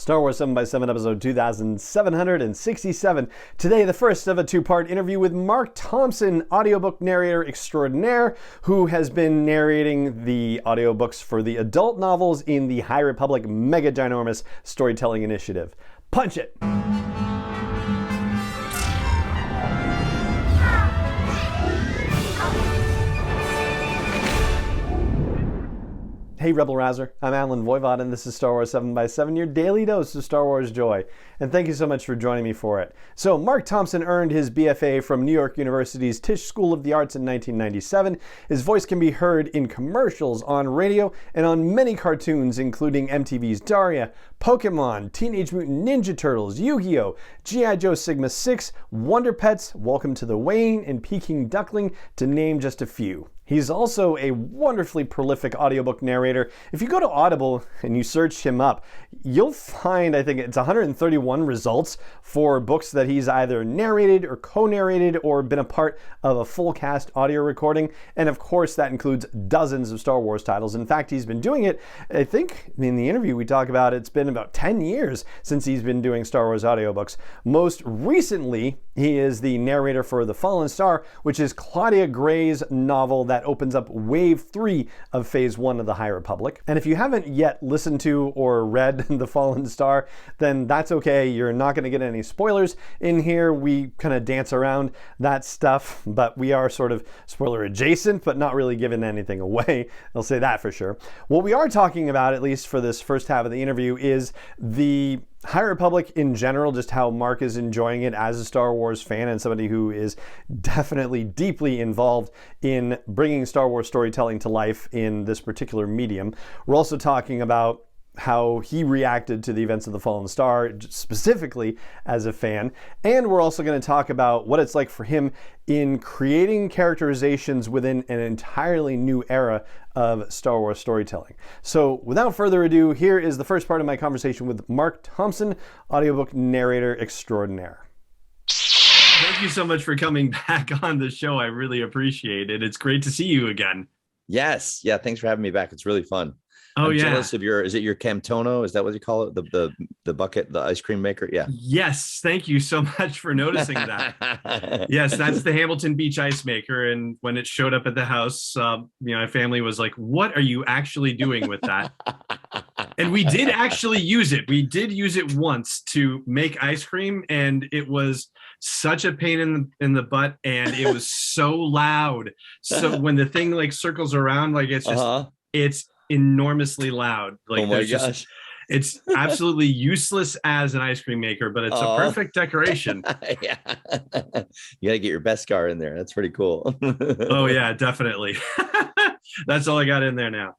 Star Wars 7x7 episode 2767. Today, the first of a two-part interview with Marc Thompson, audiobook narrator extraordinaire, who has been narrating the audiobooks for the adult novels in the High Republic mega ginormous storytelling initiative. Punch it! Hey Rebel Rouser, I'm Alan Voivod and this is Star Wars 7x7, your daily dose of Star Wars joy. And thank you so much for joining me for it. So Marc Thompson earned his BFA from New York University's Tisch School of the Arts in 1997. His voice can be heard in commercials, on radio, and on many cartoons including MTV's Daria, Pokemon, Teenage Mutant Ninja Turtles, Yu-Gi-Oh!, G.I. Joe Sigma 6, Wonder Pets, Welcome to the Wane, and Peking Duckling, to name just a few. He's also a wonderfully prolific audiobook narrator. If you go to Audible and you search him up, you'll find, I think it's 131 results for books that he's either narrated or co-narrated or been a part of a full cast audio recording. And of course, that includes dozens of Star Wars titles. In fact, he's been doing it, I think in the interview we talk about, it's been about 10 years since he's been doing Star Wars audiobooks. Most recently, he is the narrator for The Fallen Star, which is Claudia Gray's novel that opens up Wave 3 of Phase 1 of the High Republic. And if you haven't yet listened to or read The Fallen Star, then that's okay. You're not going to get any spoilers in here. We kind of dance around that stuff, but we are sort of spoiler adjacent, but not really giving anything away. I'll say that for sure. What we are talking about, at least for this first half of the interview, is the High Republic in general, just how Marc is enjoying it as a Star Wars fan and somebody who is definitely deeply involved in bringing Star Wars storytelling to life in this particular medium. We're also talking about how he reacted to the events of The Fallen Star, specifically as a fan. And we're also going to talk about what it's like for him in creating characterizations within an entirely new era of Star Wars storytelling. So without further ado, here is the first part of my conversation with Marc Thompson, audiobook narrator extraordinaire. Thank you so much for coming back on the show. I really appreciate it. It's great to see you again. Yes. Yeah. Thanks for having me back. It's really fun. Oh, I'm yeah. Jealous of is it your Camtono? Is that what you call it? The bucket, the ice cream maker? Yeah. Yes. Thank you so much for noticing that. Yes, that's the Hamilton Beach ice maker. And when it showed up at the house, my family was like, what are you actually doing with that? And we did actually use it. We did use it once to make ice cream, and it was such a pain in the butt, and it was so loud. So when the thing like circles around, like it's just it's enormously loud. Like, oh my gosh. It's absolutely useless as an ice cream maker, but it's a perfect decoration. Yeah. You gotta get your Beskar in there. That's pretty cool. Oh yeah, definitely. That's all I got in there now.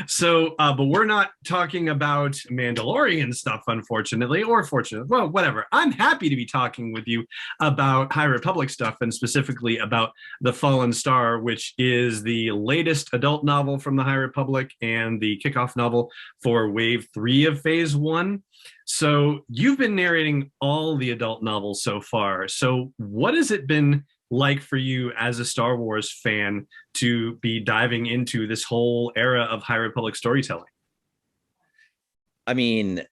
So, but we're not talking about Mandalorian stuff, unfortunately, or fortunately, well, whatever. I'm happy to be talking with you about High Republic stuff, and specifically about The Fallen Star, which is the latest adult novel from the High Republic and the kickoff novel for Wave 3 of Phase 1. So you've been narrating all the adult novels so far. So what has it been like for you as a Star Wars fan to be diving into this whole era of High Republic storytelling? I mean,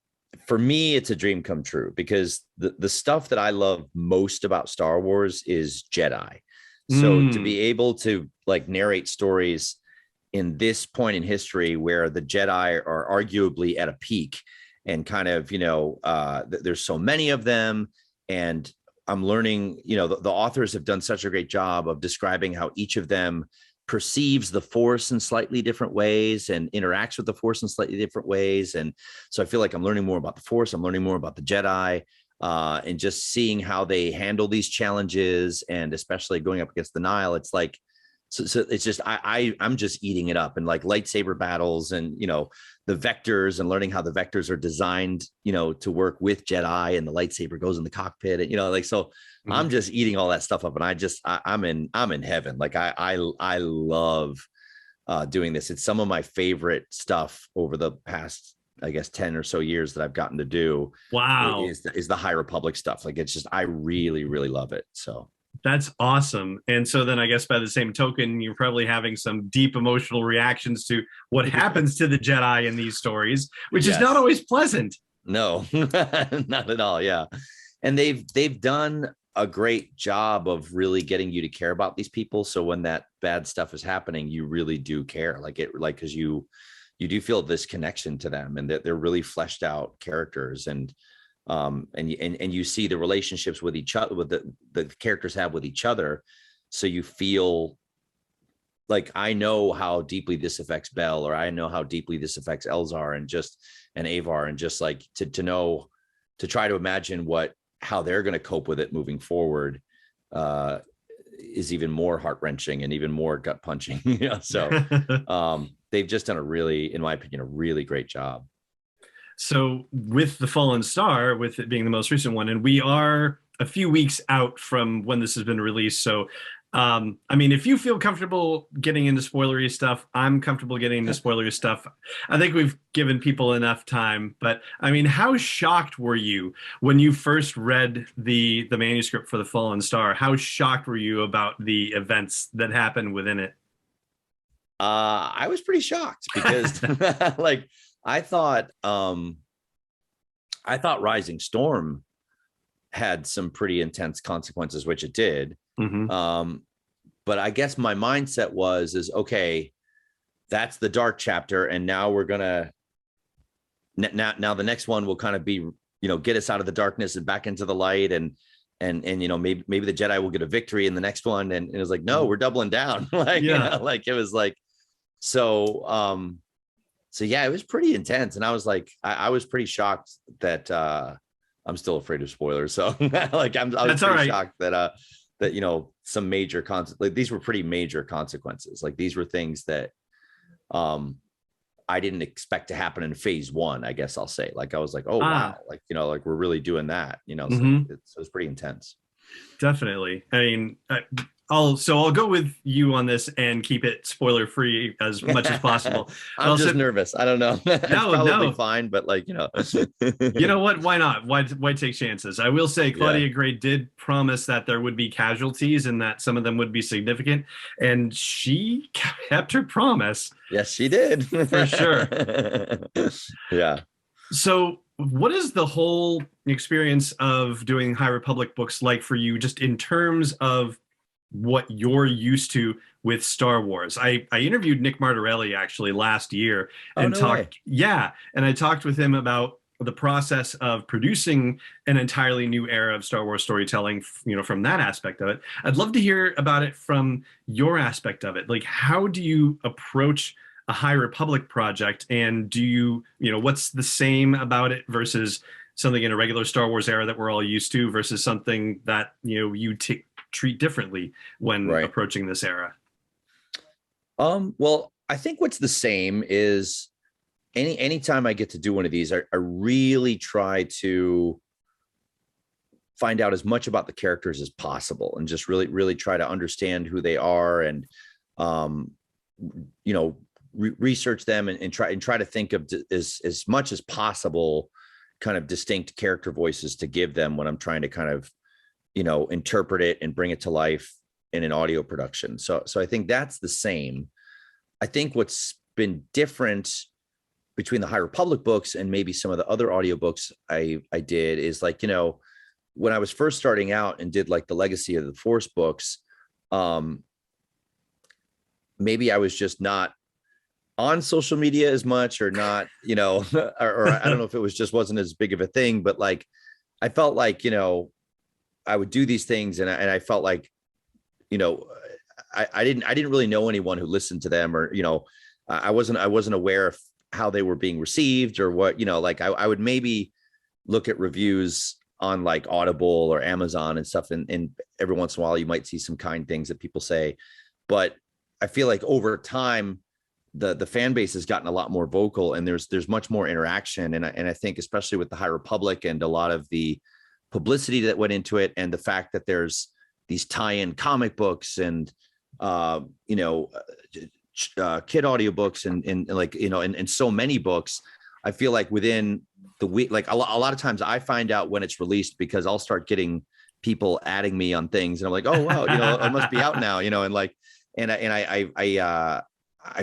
for me, it's a dream come true, because the stuff that I love most about Star Wars is Jedi. So to be able to like narrate stories in this point in history where the Jedi are arguably at a peak and kind of, there's so many of them, and I'm learning, the authors have done such a great job of describing how each of them perceives the Force in slightly different ways and interacts with the Force in slightly different ways. And so I feel like I'm learning more about the Force. I'm learning more about the Jedi, and just seeing how they handle these challenges, and especially going up against the Nile. It's like, so it's just, I'm just eating it up, and like lightsaber battles and, the vectors, and learning how the vectors are designed, to work with Jedi, and the lightsaber goes in the cockpit, and, so I'm just eating all that stuff up, and I'm in heaven. Like I love doing this. It's some of my favorite stuff over the past, I guess, 10 or so years that I've gotten to do. Wow. Is the High Republic stuff. Like, it's just, I really, really love it. So That's awesome. And so then I guess by the same token, you're probably having some deep emotional reactions to what happens to the Jedi in these stories, which is not Yes. always pleasant. No, not at all. Yeah. And they've done a great job of really getting you to care about these people. So when that bad stuff is happening, you really do care. Because you do feel this connection to them, and that they're really fleshed out characters. And you see the relationships with each other, with the characters have with each other. So you feel like, I know how deeply this affects Bell, or I know how deeply this affects Elzar and Avar, and just like to know, to try to imagine how they're going to cope with it moving forward, is even more heart wrenching and even more gut punching. So they've just done in my opinion, a really great job. So with The Fallen Star, with it being the most recent one, and we are a few weeks out from when this has been released. So, I mean, if you feel comfortable getting into spoilery stuff, I'm comfortable getting into spoilery stuff. I think we've given people enough time, but I mean, how shocked were you when you first read the manuscript for The Fallen Star? How shocked were you about the events that happened within it? I was pretty shocked because like, I thought Rising Storm had some pretty intense consequences, which it did. Mm-hmm. But I guess my mindset is okay, that's the dark chapter, and now we're gonna now the next one will kind of be, get us out of the darkness and back into the light, and maybe the Jedi will get a victory in the next one, and it was like, no, we're doubling down. Like, yeah. like it was like, so yeah, it was pretty intense. And I was like, I was pretty shocked that I'm still afraid of spoilers. So like, I was pretty shocked that some major these were pretty major consequences. Like, these were things that I didn't expect to happen in phase one, I guess I'll say. Like, I was like, oh wow, like, like we're really doing that, so Mm-hmm. it was pretty intense. Definitely. I mean, I'll go with you on this and keep it spoiler free as much as possible. I'm just nervous. I don't know. It's probably fine, but like, you know what? Why not? Why take chances? I will say Claudia Gray did promise that there would be casualties and that some of them would be significant, and she kept her promise. Yes, she did. For sure. Yeah. So what is the whole experience of doing High Republic books like for you, just in terms of what you're used to with Star Wars? I interviewed Nick Martorelli actually last year and and I talked with him about the process of producing an entirely new era of Star Wars storytelling, from that aspect of it. I'd love to hear about it from your aspect of it. Like, how do you approach a High Republic project, and do you, what's the same about it versus something in a regular Star Wars era that we're all used to versus something that, you treat differently when approaching this era? Well, I think what's the same is anytime I get to do one of these, I really try to find out as much about the characters as possible, and just really try to understand who they are, and research them, and try to think of as much as possible kind of distinct character voices to give them when I'm trying to kind of interpret it and bring it to life in an audio production. So I think that's the same. I think what's been different between the High Republic books and maybe some of the other audiobooks I did is, like, when I was first starting out and did like the Legacy of the Force books, maybe I was just not on social media as much, or not, or I don't know if it was just wasn't as big of a thing, but like, I felt like, I would do these things, and I felt like, I didn't really know anyone who listened to them, or, I wasn't aware of how they were being received, or what, like I would maybe look at reviews on like Audible or Amazon and stuff. And every once in a while you might see some kind things that people say, but I feel like over time, the fan base has gotten a lot more vocal, and there's much more interaction. And I think especially with the High Republic and a lot of the publicity that went into it, and the fact that there's these tie-in comic books and kid audiobooks and like, and so many books, I feel like within the week, like a lot of times I find out when it's released, because I'll start getting people adding me on things, and I'm like, oh wow, it must be out now, and like, and I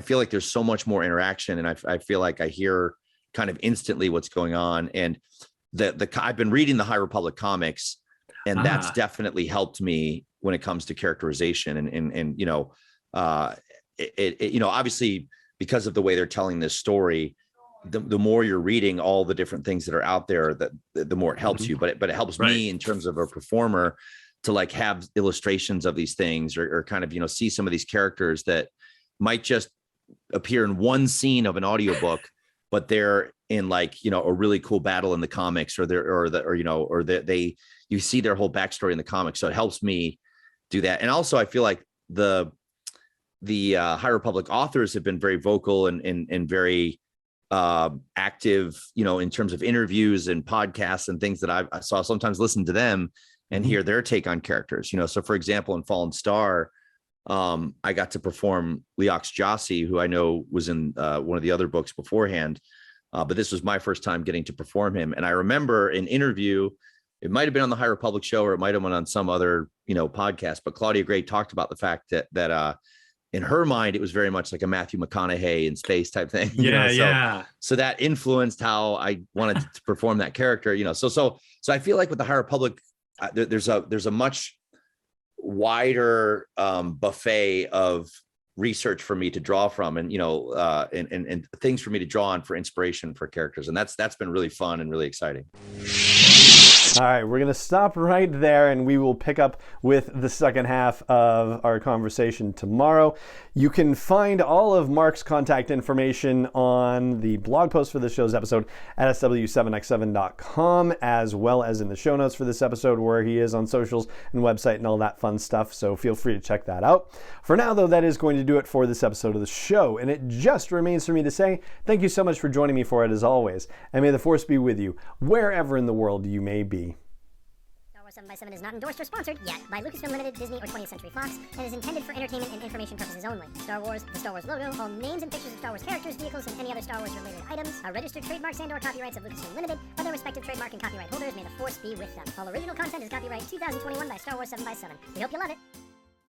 feel like there's so much more interaction, and I feel like I hear kind of instantly what's going on. And I've been reading the High Republic comics, and that's definitely helped me when it comes to characterization, and obviously because of the way they're telling this story, the more you're reading all the different things that are out there, the more it helps you. But it helps me in terms of a performer to like have illustrations of these things, or kind of, see some of these characters that might just appear in one scene of an audiobook, but they're in like, a really cool battle in the comics, you see their whole backstory in the comics. So it helps me do that. And also I feel like the High Republic authors have been very vocal and very active, in terms of interviews and podcasts and things that I saw. Sometimes listen to them and hear their take on characters, so for example, in Fallen Star, I got to perform Leox Jossi, who I know was in one of the other books beforehand, but this was my first time getting to perform him. And I remember an interview, it might've been on the High Republic show, or it might've been on some other, podcast, but Claudia Gray talked about the fact that in her mind, it was very much like a Matthew McConaughey in space type thing. So that influenced how I wanted to perform that character, so I feel like with the High Republic, there's a much wider buffet of research for me to draw from, and and things for me to draw on for inspiration for characters. And that's been really fun and really exciting. All right, we're going to stop right there, and we will pick up with the second half of our conversation tomorrow. You can find all of Marc's contact information on the blog post for this show's episode at sw7x7.com, as well as in the show notes for this episode, where he is on socials and website and all that fun stuff. So feel free to check that out. For now, though, that is going to do it for this episode of the show, and it just remains for me to say thank you so much for joining me for it, as always, and may the Force be with you wherever in the world you may be. 7x7 is not endorsed or sponsored yet by Lucasfilm Limited, Disney, or 20th Century Fox, and is intended for entertainment and information purposes only. Star Wars, the Star Wars logo, all names and pictures of Star Wars characters, vehicles, and any other Star Wars related items are registered trademarks and/or copyrights of Lucasfilm Limited, or their respective trademark and copyright holders. May the Force be with them. All original content is copyright 2021 by Star Wars 7x7. We hope you love it.